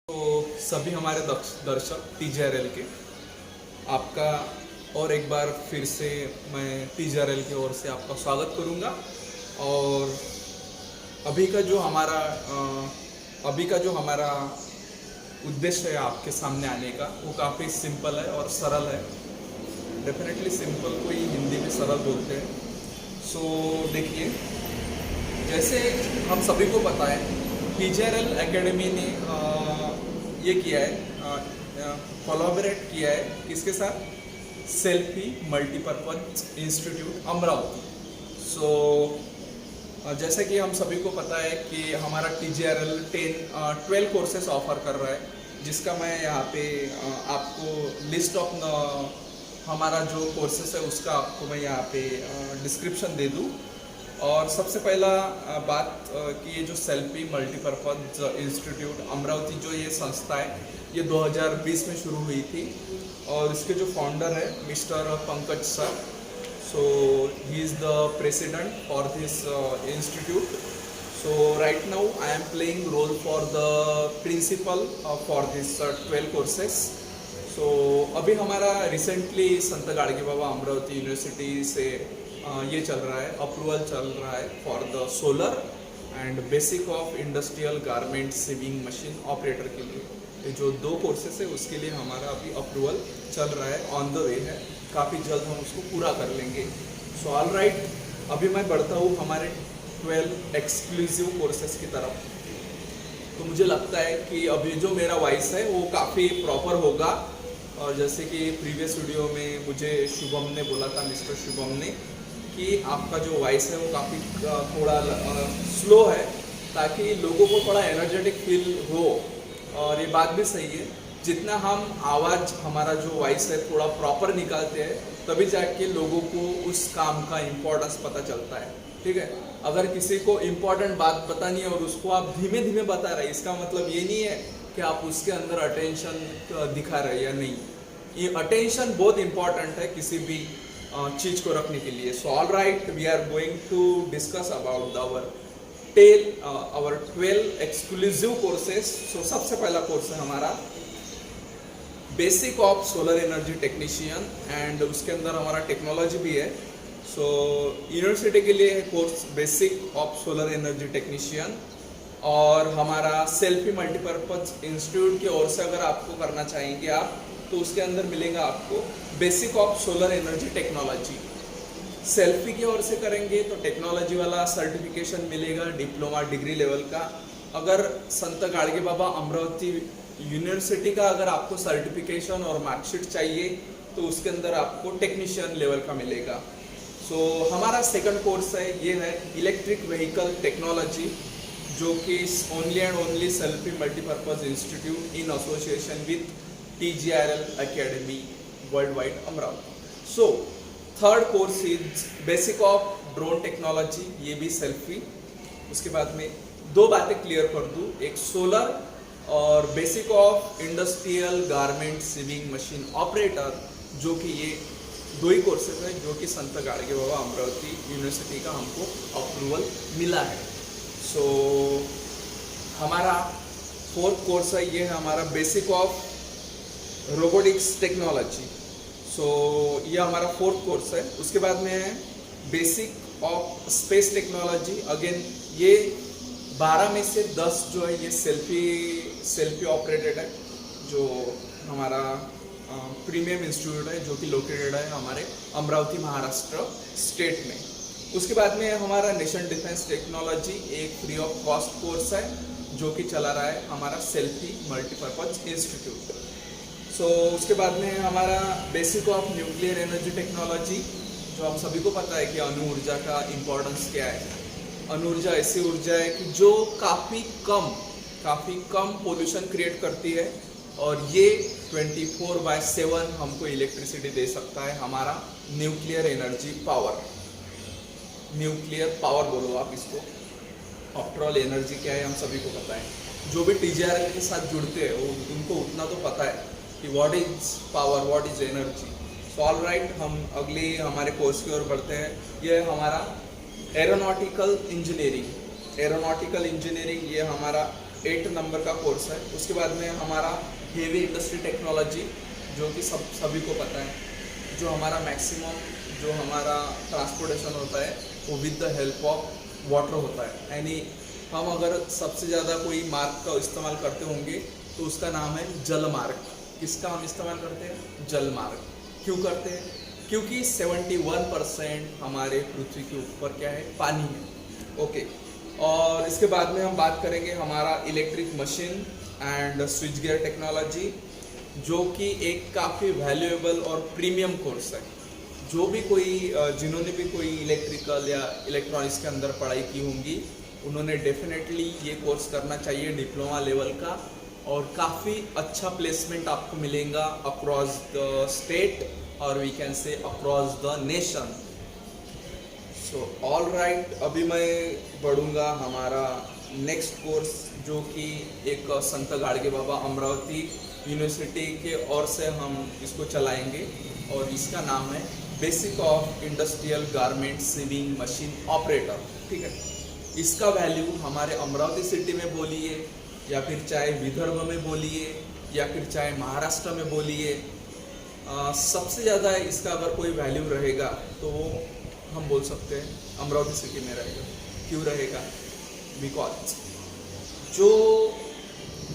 तो सभी हमारे दर्शक TJRL के आपका और एक बार फिर से मैं TJRL की ओर से आपका स्वागत करूंगा। और अभी का जो हमारा उद्देश्य है आपके सामने आने का, वो काफ़ी सिंपल है और सरल है। डेफिनेटली सिंपल को ही हिंदी में सरल बोलते हैं। सो देखिए, जैसे हम सभी को पता है, TJRL एकेडमी ने ये किया है, कोलैबोरेट किया है किसके साथ? Selfie multipurpose institute Amravati. So जैसा कि हम सभी को पता है कि हमारा TJRL 12 कोर्सेस ऑफर कर रहा है, जिसका मैं यहाँ पे आपको लिस्ट ऑफ हमारा जो कोर्सेस है उसका आपको मैं यहाँ पे डिस्क्रिप्शन दे दूँ। और सबसे पहला बात कि ये जो सेल्फी मल्टीपर्पज इंस्टीट्यूट अमरावती जो ये संस्था है, ये 2020 में शुरू हुई थी और इसके जो फाउंडर है mister Pankaj sir. So he is the president for this institute. So right now I am playing role for the principal for this 12 courses. So अभी हमारा रिसेंटली संत गाड़गे बाबा अमरावती यूनिवर्सिटी से ये चल रहा है, अप्रूवल चल रहा है for the solar and basic of industrial garment sewing machine operator के लिए। ये जो 2 कोर्सेस है उसके लिए हमारा अभी अप्रूवल चल रहा है, ऑन द वे है, काफ़ी जल्द हम उसको पूरा कर लेंगे। सो ऑल राइट, अभी मैं बढ़ता हूँ हमारे 12 एक्सक्लूसिव कोर्सेस की तरफ। तो मुझे लगता है कि अभी जो मेरा वॉइस है वो काफ़ी प्रॉपर होगा। और जैसे कि प्रीवियस वीडियो में मुझे शुभम ने बोला था, मिस्टर शुभम ने, कि आपका जो वॉइस है वो काफ़ी थोड़ा स्लो है, ताकि लोगों को थोड़ा एनर्जेटिक फील हो। और ये बात भी सही है, जितना हम आवाज़ हमारा जो वॉइस है थोड़ा प्रॉपर निकालते हैं, तभी जाके लोगों को उस काम का इम्पोर्टेंस पता चलता है। ठीक है, अगर किसी को इम्पोर्टेंट बात पता नहीं है और उसको आप धीमे धीमे बता रहे हैं, इसका मतलब ये नहीं है कि आप उसके अंदर अटेंशन दिखा रहे हैं या नहीं। ये अटेंशन बहुत इम्पॉर्टेंट है किसी भी चीज़ को रखने के लिए। So all right, we are going to discuss about our 12 exclusive courses. So सबसे पहला कोर्स है हमारा basic of solar energy technician, and उसके अंदर हमारा टेक्नोलॉजी भी है। सो यूनिवर्सिटी के लिए है course basic of solar energy technician. और हमारा सेल्फी मल्टीपर्पज इंस्टीट्यूट की ओर से अगर आपको करना चाहेंगे आप, तो उसके अंदर मिलेगा आपको basic of solar energy technology. Selfie की ओर से करेंगे तो टेक्नोलॉजी वाला सर्टिफिकेशन मिलेगा, डिप्लोमा डिग्री लेवल का। अगर संत गाड़गे बाबा अमरावती यूनिवर्सिटी का अगर आपको सर्टिफिकेशन और मार्कशीट चाहिए, तो उसके अंदर आपको टेक्नीशियन लेवल का मिलेगा। सो हमारा सेकंड कोर्स है, ये है इलेक्ट्रिक व्हीकल टेक्नोलॉजी, जो कि only and only selfie multipurpose institute in association with TJRL Academy world-wide Amravati. So third course is basic of drone technology, ये भी सेल्फी। उसके बाद में 2 बातें क्लियर कर दूँ, एक सोलर और basic of industrial garment sewing machine operator, जो कि ये 2 ही कोर्सेज है जो कि संत गाड़गे बाबा अमरावती यूनिवर्सिटी का हमको अप्रूवल मिला है। सो हमारा 4th कोर्स है, ये है हमारा बेसिक ऑफ रोबोटिक्स टेक्नोलॉजी। सो ये हमारा 4th कोर्स है। उसके बाद में है basic of space technology. Again ये 12 में से 10 जो है ये सेल्फी ऑपरेटेड है, जो हमारा प्रीमियम इंस्टीट्यूट है, जो कि लोकेटेड है हमारे अमरावती महाराष्ट्र स्टेट में। उसके बाद में हमारा नेशन डिफेंस टेक्नोलॉजी, एक फ्री ऑफ कॉस्ट कोर्स है जो कि चला रहा है हमारा सेल्फी मल्टीपर्पज इंस्टीट्यूट। सो उसके बाद में हमारा basic of nuclear energy technology, जो हम सभी को पता है कि अणु ऊर्जा का इम्पोर्टेंस क्या है। अणु ऊर्जा ऐसी ऊर्जा है कि जो काफ़ी कम पोल्यूशन क्रिएट करती है, और ये 24/7 हमको इलेक्ट्रिसिटी दे सकता है। हमारा nuclear energy power, nuclear power बोलो आप इसको, आफ्टर ऑल एनर्जी क्या है हम सभी को पता है। जो भी TJRL के साथ जुड़ते हैं वो उनको उतना तो पता है कि what is power, what is energy. So all right, हम अगले हमारे कोर्स की ओर बढ़ते हैं। ये हमारा एरोनॉटिकल इंजीनियरिंग, ये हमारा 8 नंबर का कोर्स है। उसके बाद में हमारा हेवी इंडस्ट्री टेक्नोलॉजी, जो कि सभी को पता है, जो हमारा मैक्सिमम जो हमारा ट्रांसपोर्टेशन होता है वो with the help of water होता है। यानी हम अगर सबसे ज़्यादा कोई मार्ग का इस्तेमाल करते होंगे तो उसका नाम है जल मार्ग। किसका हम इस्तेमाल करते हैं? जल मार्ग। क्यों करते हैं? क्योंकि 71% हमारे पृथ्वी के ऊपर क्या है? पानी है। ओके, और इसके बाद में हम बात करेंगे हमारा electric machine and switch gear technology, जो कि एक काफ़ी वैल्यूएबल और प्रीमियम कोर्स है। जो भी कोई जिन्होंने भी कोई इलेक्ट्रिकल या इलेक्ट्रॉनिक्स के अंदर पढ़ाई की होंगी, उन्होंने डेफिनेटली ये कोर्स करना चाहिए डिप्लोमा लेवल का, और काफ़ी अच्छा प्लेसमेंट आपको मिलेगा अक्रॉस द स्टेट और we can say across the nation. So all right, अभी मैं बढ़ूँगा हमारा नेक्स्ट कोर्स, जो कि एक संत गाडगे बाबा अमरावती यूनिवर्सिटी के ओर से हम इसको चलाएंगे, और इसका नाम है basic of industrial garment sewing machine operator. ठीक है, इसका वैल्यू हमारे अमरावती सिटी में बोलिए, या फिर चाहे विदर्भ में बोलिए, या फिर चाहे महाराष्ट्र में बोलिए, सबसे ज़्यादा इसका अगर कोई वैल्यू रहेगा तो वो हम बोल सकते हैं अमरावती सिटी में रहेगा। क्यों रहेगा? बिकॉज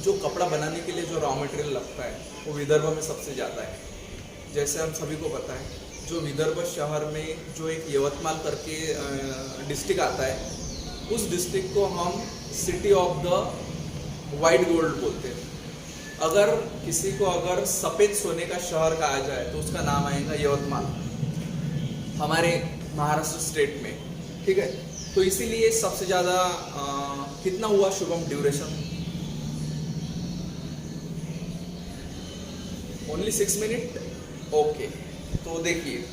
जो कपड़ा बनाने के लिए जो रॉ मटेरियल लगता है वो विदर्भ में सबसे ज़्यादा है। जैसे हम सभी को पता है, जो विदर्भ शहर में जो एक यवतमाल करके डिस्ट्रिक्ट आता है, उस डिस्ट्रिक्ट को हम city of the white gold बोलते हैं। अगर किसी को अगर सफ़ेद सोने का शहर कहा जाए तो उसका नाम आएगा यवतमाल, हमारे महाराष्ट्र स्टेट में। ठीक है, तो इसीलिए सबसे ज़्यादा कितना हुआ Shubham duration? Only 6 minute. Okay, तो देखिए,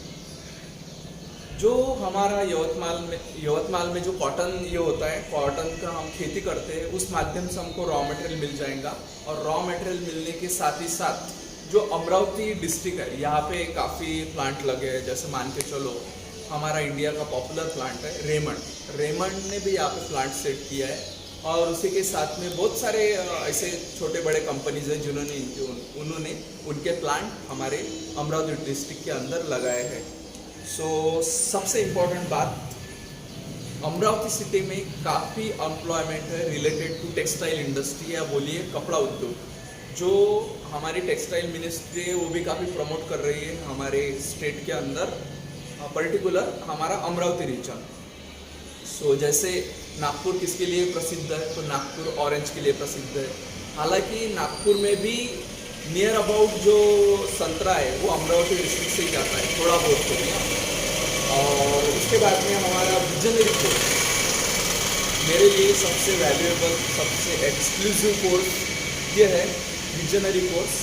जो हमारा यवतमाल में जो कॉटन ये होता है, कॉटन का हम खेती करते हैं, उस माध्यम से हमको रॉ मटेरियल मिल जाएगा। और रॉ मटेरियल मिलने के साथ ही साथ जो अमरावती डिस्ट्रिक्ट है, यहाँ पे काफ़ी प्लांट लगे हैं। जैसे मान के चलो, हमारा इंडिया का पॉपुलर प्लांट है रेमंड ने भी यहाँ पे प्लांट सेट किया है, और उसी के साथ में बहुत सारे ऐसे छोटे बड़े कंपनीज हैं उन्होंने उनके प्लांट हमारे अमरावती डिस्ट्रिक्ट के अंदर लगाए हैं। सो सबसे इम्पोर्टेंट बात, अमरावती सिटी में काफ़ी एम्प्लॉयमेंट है रिलेटेड टू टेक्सटाइल इंडस्ट्री, या बोलिए कपड़ा उद्योग। जो हमारी टेक्सटाइल मिनिस्ट्री है वो भी काफ़ी प्रमोट कर रही है हमारे स्टेट के अंदर, पर्टिकुलर हमारा अमरावती रीजन। सो जैसे नागपुर किसके लिए प्रसिद्ध है? तो नागपुर ऑरेंज के लिए प्रसिद्ध है। हालांकि नागपुर में भी नियर अबाउट जो संतरा है वो अमरावती डिस्ट्रिक्ट से ही जाता है, थोड़ा बहुत तो भी। और उसके बाद में हमारा विजनरी कोर्स, मेरे लिए सबसे वैल्यूएबल, सबसे एक्सक्लूसिव कोर्स ये है विजनरी कोर्स,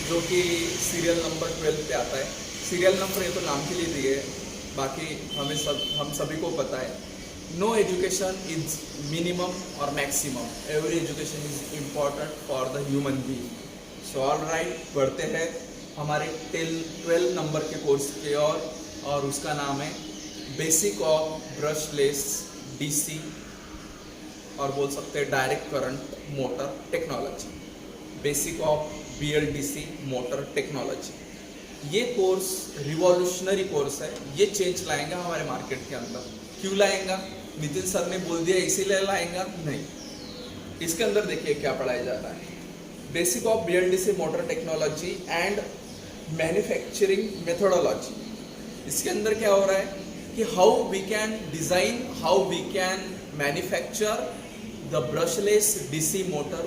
जो कि सीरियल नंबर 12 पे आता है। सीरियल नंबर ये तो नाम के लिए दिए है, बाकी हम सभी को पता है, नो एजुकेशन इज मिनिमम और maximum, every education is important for the human being. So all right, बढ़ते हैं हमारे 12 नंबर के कोर्स के और उसका नाम है बेसिक ऑफ ब्रशलेस डीसी, और बोल सकते हैं direct current motor technology, basic of BLDC motor technology. ये कोर्स रिवॉल्यूशनरी कोर्स है, ये चेंज लाएंगा हमारे मार्केट के अंदर। क्यों लाएंगा? नितिन सर ने बोल दिया इसीलिए लाएंगा? नहीं, इसके अंदर देखिए क्या पढ़ाया जा रहा है। Basic of BLDC motor technology and manufacturing methodology. इसके अंदर क्या हो रहा है कि how we can design, how we can manufacture the brushless DC motor,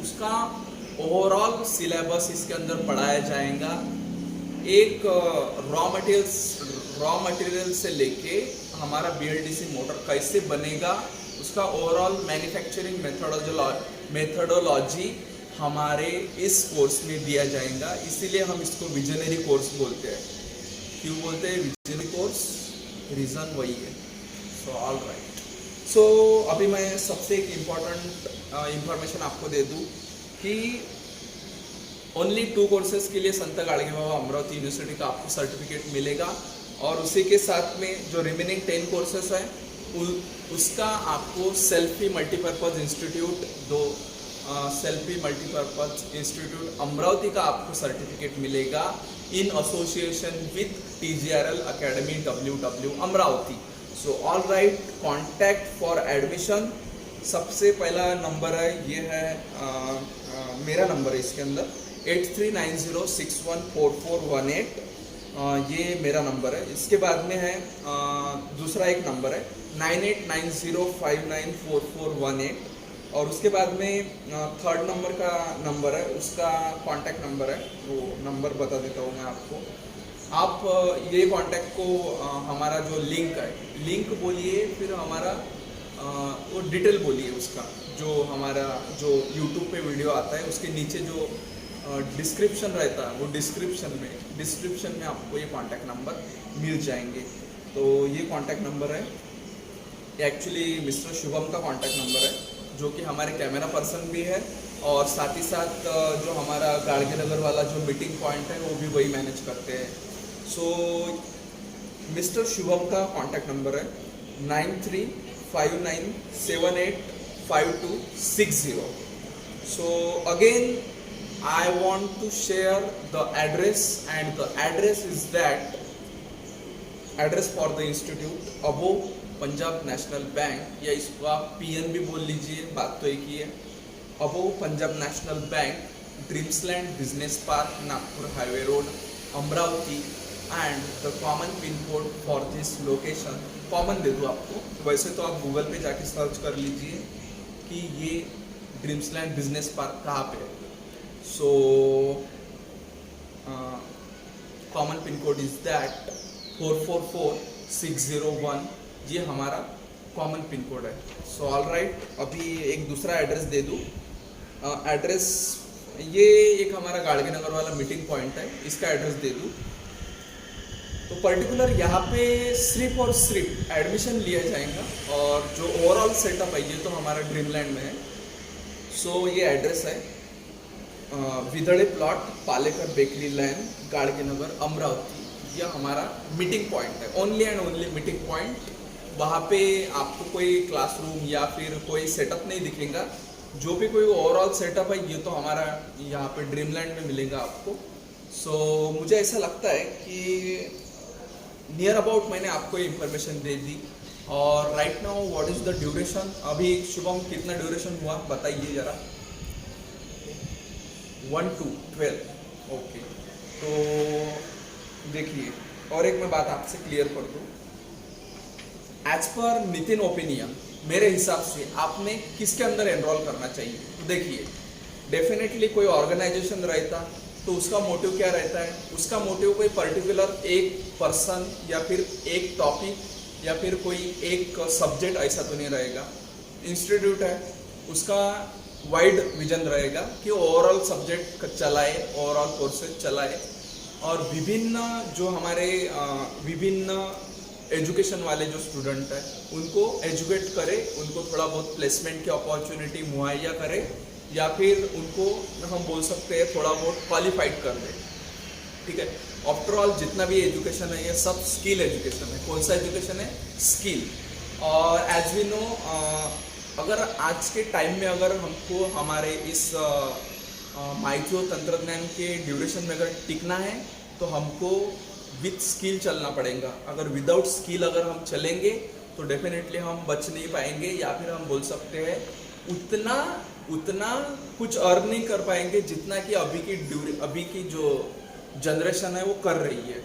उसका ओवरऑल सिलेबस इसके अंदर पढ़ाया जाएगा। एक रॉ मटेरियल से लेके हमारा BLDC मोटर कैसे बनेगा, उसका ओवरऑल मैन्युफैक्चरिंग मेथोडोलॉजी हमारे इस कोर्स में दिया जाएगा। इसीलिए हम इसको विजनरी कोर्स बोलते हैं। क्यों बोलते हैं विजनरी कोर्स? रीज़न वही है। सो ऑल राइट, सो अभी मैं सबसे एक इम्पॉर्टेंट इंफॉर्मेशन आपको दे दूँ कि ओनली 2 कोर्सेज के लिए संत गाडगे बाबा अमरावती यूनिवर्सिटी का आपको सर्टिफिकेट मिलेगा, और उसी के साथ में जो रिमेनिंग 10 कोर्सेज हैं उसका आपको selfie multipurpose institute selfie multipurpose institute Amravati का आपको सर्टिफिकेट मिलेगा in association with TGRL academy WW Amravati. So all right, contact for admission. सबसे पहला नंबर है, ये है मेरा नंबर है इसके अंदर 8390614418, ये मेरा नंबर है। इसके बाद में है दूसरा एक नंबर है 9890594418, और उसके बाद में थर्ड नंबर का नंबर है, उसका कांटेक्ट नंबर है, वो नंबर बता देता हूँ मैं आपको। आप ये कांटेक्ट को हमारा जो लिंक बोलिए, फिर हमारा वो डिटेल बोलिए उसका, जो हमारा जो यूट्यूब पे वीडियो आता है उसके नीचे जो डिस्क्रिप्शन रहता है, वो डिस्क्रिप्शन में आपको ये कांटेक्ट नंबर मिल जाएंगे। तो ये कांटेक्ट नंबर है, एक्चुअली मिस्टर शुभम का कांटेक्ट नंबर है, जो कि हमारे कैमरा पर्सन भी है, और साथ ही साथ जो हमारा गाड़गे नगर वाला जो मीटिंग पॉइंट है वो भी वही मैनेज करते हैं। सो मिस्टर शुभम का कांटेक्ट नंबर है 9359785260। So again I want to share the address, and the address is that address for the institute above Punjab national bank, या इसको आप PNB बोल लीजिए, बात तो एक ही है। Above Punjab national bank, dreamsland business park, Nagpur highway road, Amravati, and the common pin code for this location. Common दे दूँ आपको, वैसे तो आप गूगल पे जाके सर्च कर लीजिए कि ये ड्रीम्सलैंड बिजनेस पार्क कहाँ पे है। So common pin code is that 444601, ये हमारा कॉमन पिन कोड है। सो ऑल राइट, अभी एक दूसरा एड्रेस दे दूँ। एड्रेस ये एक हमारा गाड़गे नगर वाला मीटिंग पॉइंट है, इसका एड्रेस दे दूँ। तो पर्टिकुलर यहाँ पे सिर्फ और सिर्फ एडमिशन लिया जाएगा, और जो ओवरऑल सेटअप है ये तो हमारा ड्रीमलैंड में है। सो ये एड्रेस है विदड़े प्लॉट, पालेकर बेकरी लैन, गाड़गे नगर अमरावती। यह हमारा मीटिंग पॉइंट है, only and only meeting point. वहाँ पे आपको कोई क्लासरूम या फिर कोई सेटअप नहीं दिखेगा, जो भी कोई ओवरऑल सेटअप है ये तो हमारा यहाँ पे ड्रीमलैंड में मिलेगा आपको। सो मुझे ऐसा लगता है कि नियर अबाउट मैंने आपको ये इन्फॉर्मेशन दे दी। और right now what is the duration? अभी शुभम कितना ड्यूरेशन हुआ बताइए ज़रा। 1 to 12, ओके। तो देखिए, और एक मैं बात आपसे क्लियर कर दूँ, एज पर नितिन ओपिनियन, मेरे हिसाब से आपने किसके अंदर एनरोल करना चाहिए? तो देखिए, डेफिनेटली कोई ऑर्गेनाइजेशन रहता तो उसका मोटिव क्या रहता है? उसका मोटिव कोई पर्टिकुलर एक पर्सन या फिर एक टॉपिक या फिर कोई एक सब्जेक्ट ऐसा तो नहीं रहेगा। इंस्टीट्यूट है, उसका वाइड विजन रहेगा कि ओवरऑल सब्जेक्ट चलाए, ओवरऑल कोर्सेज चलाए, और विभिन्न जो हमारे विभिन्न एजुकेशन वाले जो स्टूडेंट हैं उनको एजुकेट करे, उनको थोड़ा बहुत प्लेसमेंट की अपॉर्चुनिटी मुहैया करे, या फिर उनको हम बोल सकते हैं थोड़ा बहुत क्वालिफाइड कर दे। ठीक है, आफ्टर ऑल जितना भी एजुकेशन है ये सब स्किल एजुकेशन है। कौन सा एजुकेशन है? स्किल। और एज वी नो, अगर आज के टाइम में अगर हमको हमारे इस माइक्रो तंत्रज्ञान के ड्यूरेशन में अगर टिकना है तो हमको विथ स्किल चलना पड़ेगा। अगर विदाउट स्किल अगर हम चलेंगे तो डेफिनेटली हम बच नहीं पाएंगे, या फिर हम बोल सकते हैं उतना कुछ अर्न नहीं कर पाएंगे जितना कि अभी की जो जनरेशन है वो कर रही है।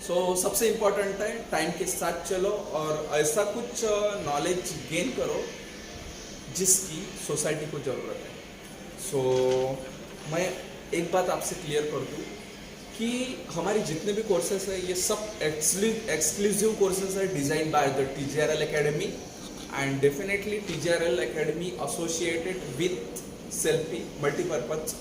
सो सबसे इम्पोर्टेंट है टाइम के साथ चलो और ऐसा कुछ नॉलेज गेन करो जिसकी सोसाइटी को ज़रूरत है। सो मैं एक बात आपसे क्लियर कर दूँ कि हमारी जितने भी कोर्सेस है ये सब एक्सक्लूसिव कोर्सेस है, design by the TGRL academy, and definitely TGRL academy associated with selfie multipurpose